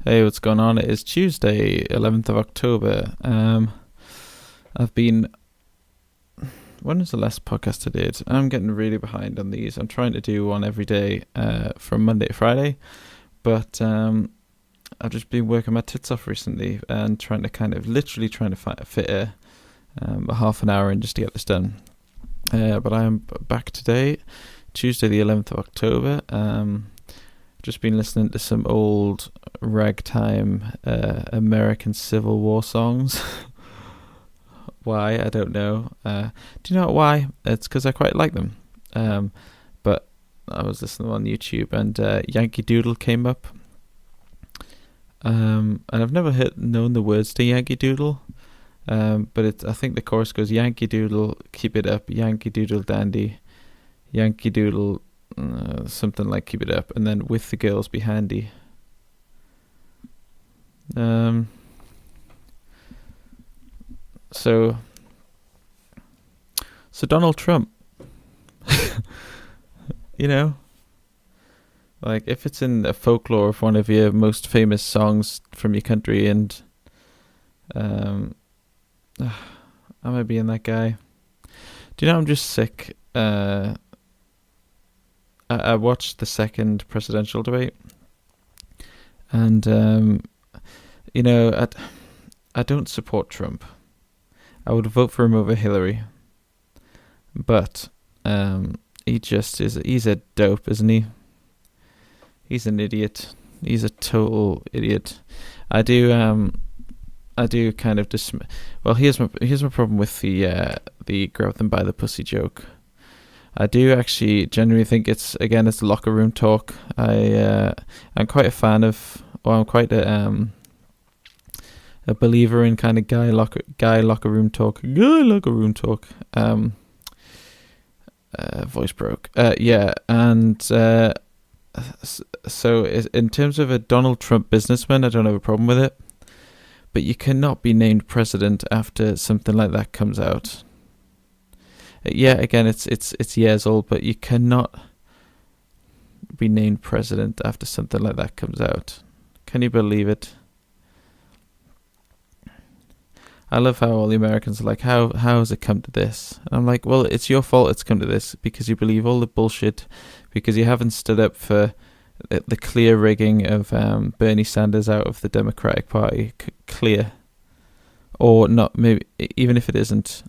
Hey, what's going on? It is Tuesday, 11th of October. I've been. When was the last podcast I did? I'm getting really behind on these. I'm trying to do one every day from Monday to Friday, but I've just been working my tits off recently and trying to literally trying to fit a half an hour in just to get this done. But I am back today, Tuesday, the 11th of October. Just been listening to some old ragtime American Civil War songs. Why? I don't know. Do you know why? It's because I quite like them. But I was listening on YouTube and Yankee Doodle came up. And I've never known the words to Yankee Doodle. But I think the chorus goes, Yankee Doodle, keep it up, Yankee Doodle dandy, Yankee Doodle, something like keep it up, and then with the girls be handy. So Donald Trump, you know, like if it's in a folklore of one of your most famous songs from your country, and am I being that guy? Do you know I'm just sick? I watched the second presidential debate, and I don't support Trump. I would vote for him over Hilary, but he's a dope, isn't he? He's an idiot. He's a total idiot. I do kind of well, here's my problem with the grab them by the pussy joke. I do actually genuinely think it's locker room talk. I'm quite a fan of, or I'm quite a believer in kind of guy locker room talk. Voice broke. Yeah, and so in terms of a Donald Trump businessman, I don't have a problem with it, but you cannot be named president after something like that comes out. Yeah, again, it's years old, but you cannot be named president after something like that comes out. Can you believe it? I love how all the Americans are like, how has it come to this? And I'm like, well, it's your fault it's come to this because you believe all the bullshit, because you haven't stood up for the clear rigging of Bernie Sanders out of the Democratic Party. Clear. Or not, maybe, even if it isn't,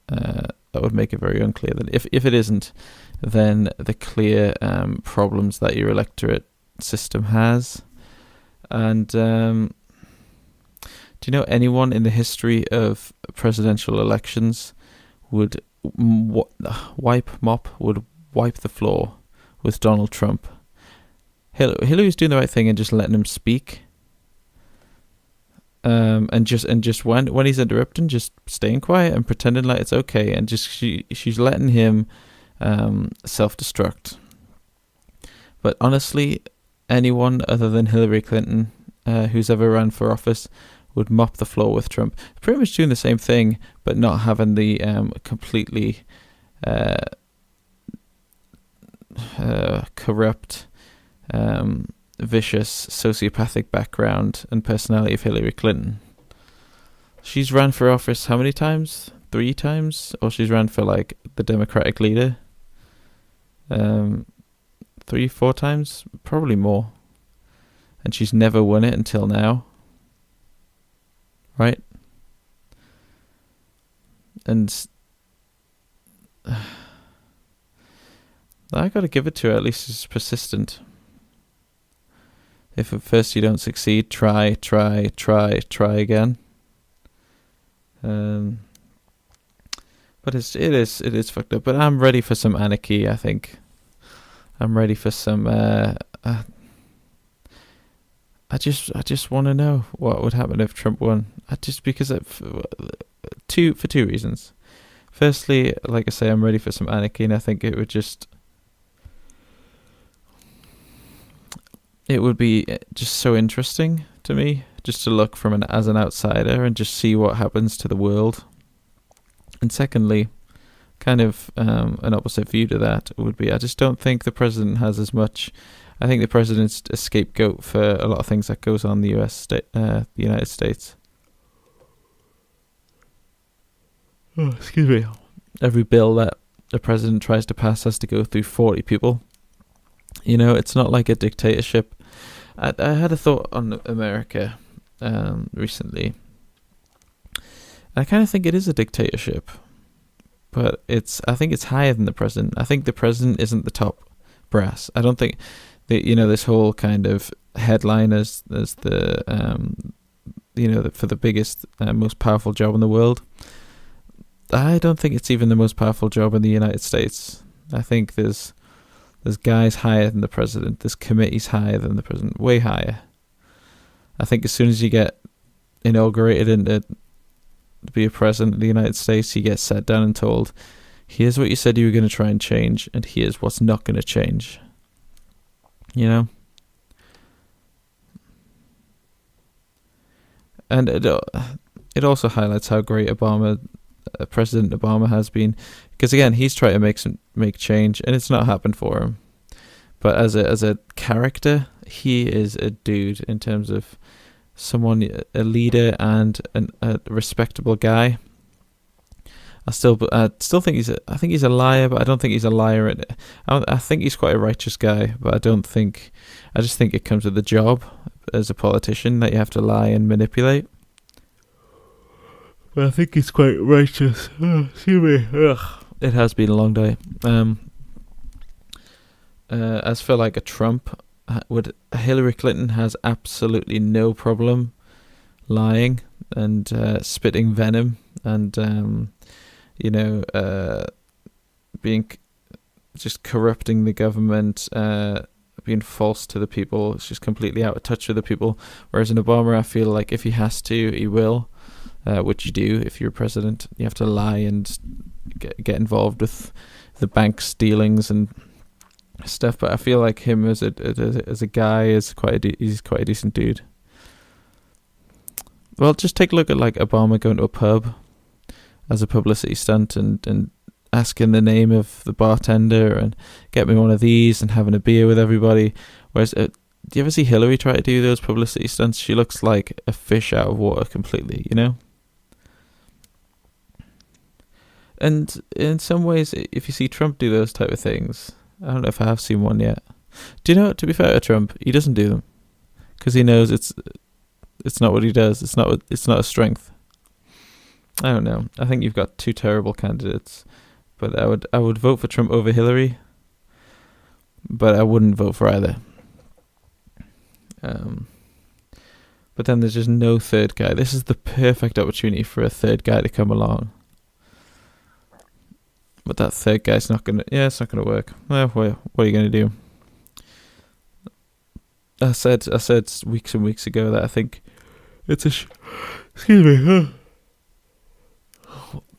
that would make it very unclear. That if it isn't, then the clear problems that your electorate system has. And do you know anyone in the history of presidential elections would wipe the floor with Donald Trump? Hillary's doing the right thing and just letting him speak. And just when he's interrupting, just staying quiet and pretending like it's okay, and just she's letting him self-destruct. But honestly, anyone other than Hillary Clinton who's ever ran for office would mop the floor with Trump. Pretty much doing the same thing, but not having the completely corrupt, vicious, sociopathic background and personality of Hillary Clinton. She's ran for office how many times? 3 times? Or she's ran for like the Democratic leader 3-4 times? Probably more. And she's never won it until now. Right? And I gotta give it to her, at least she's persistent. If at first you don't succeed, try again. But it is fucked up. But I'm ready for some anarchy. I think I'm ready for some. I just want to know what would happen if Trump won. Because for two reasons. Firstly, like I say, I'm ready for some anarchy, and I think it would be just so interesting to me, just to look as an outsider and just see what happens to the world. And secondly, kind of an opposite view to that would be, I just don't think the president has as much I think the president's a scapegoat for a lot of things that goes on in the the United States. Oh, excuse me. Every bill that the president tries to pass has to go through 40 people. You know, it's not like a dictatorship. I had a thought on America recently. I kind of think it is a dictatorship, but I think it's higher than the president. I think the president isn't the top brass. I don't think this whole kind of headline as the for the biggest most powerful job in the world. I don't think it's even the most powerful job in the United States. I think there's guys higher than the president. There's committees higher than the president, way higher. I think as soon as you get inaugurated into to be a president of the United States, you get sat down and told, here's what you said you were going to try and change, and here's what's not going to change. You know? And it also highlights how great President Obama has been, because again, he's tried to make change, and it's not happened for him. But as a character, he is a dude in terms of someone, a leader and a respectable guy. I still think he's a liar, but I don't think he's a liar. I think he's quite a righteous guy, but I just think it comes with the job as a politician that you have to lie and manipulate. But I think he's quite righteous. Oh, excuse me. Ugh. It has been a long day. As for like a Trump, Hillary Clinton has absolutely no problem lying and spitting venom and being just corrupting the government, being false to the people. It's just completely out of touch with the people. Whereas in Obama, I feel like if he has to, he will. Which you do if you're president. You have to lie and get involved with the bank's dealings and stuff. But I feel like him as a guy he's quite a decent dude. Well, just take a look at like Obama going to a pub as a publicity stunt and asking the name of the bartender and get me one of these and having a beer with everybody. Whereas do you ever see Hilary try to do those publicity stunts? She looks like a fish out of water completely, you know? And in some ways, if you see Trump do those type of things, I don't know if I have seen one yet. Do you know, to be fair to Trump, he doesn't do them because he knows it's not what he does. It's not a strength. I don't know. I think you've got two terrible candidates, but I would vote for Trump over Hillary, but I wouldn't vote for either. But then there's just no third guy. This is the perfect opportunity for a third guy to come along. But that third guy's not gonna. Yeah, it's not gonna work. Well, what are you gonna do? I said weeks and weeks ago that I think it's excuse me.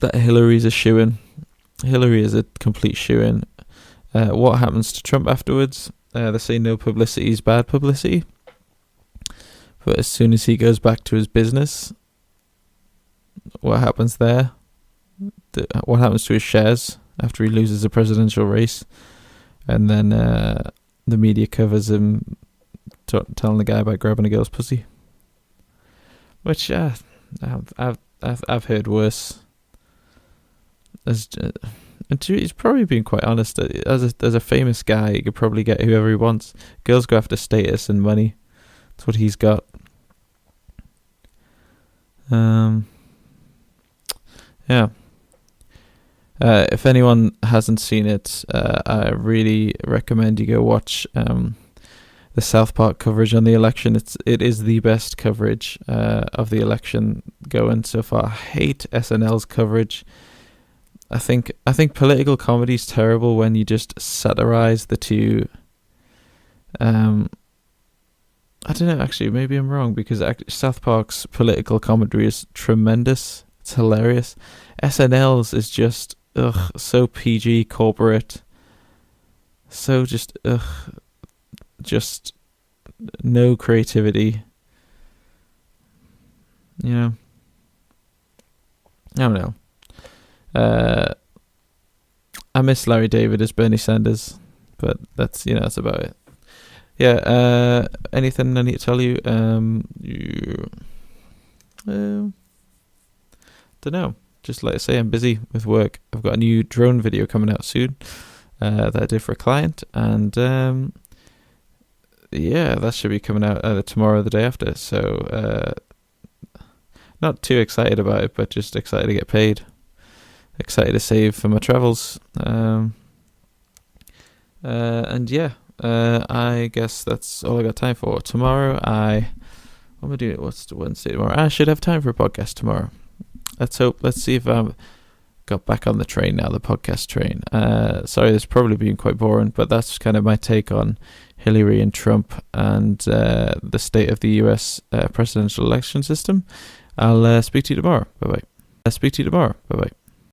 That Hillary's a shoo-in. Hillary is a complete shoo-in. What happens to Trump afterwards? They say no publicity is bad publicity. But as soon as he goes back to his business, what happens there? What happens to his shares after he loses the presidential race? And then the media covers him telling the guy about grabbing a girl's pussy. Which I've heard worse. And he's probably been quite honest. As a famous guy, he could probably get whoever he wants. Girls go after status and money. That's what he's got. Yeah. If anyone hasn't seen it, I really recommend you go watch the South Park coverage on the election. It is the best coverage of the election going so far. I hate SNL's coverage. I think political comedy is terrible when you just satirize the two. I don't know, actually, maybe I'm wrong, because South Park's political comedy is tremendous. It's hilarious. SNL's is just, so PG, corporate. So just no creativity. You know? I don't know. I miss Larry David as Bernie Sanders, but that's about it. Yeah. Anything I need to tell you? Don't know. Just like I say, I'm busy with work. I've got a new drone video coming out soon that I did for a client, and yeah, that should be coming out tomorrow or the day after. So not too excited about it, but just excited to get paid. Excited to save for my travels. And yeah, I guess that's all I got time for. Tomorrow, what am I doing? What's the Wednesday tomorrow? I should have time for a podcast tomorrow. Let's hope. Let's see if I'm got back on the train now, the podcast train. Sorry, this has probably been quite boring, but that's kind of my take on Hilary and Trump and the state of the US presidential election system. I'll speak to you tomorrow. Bye bye.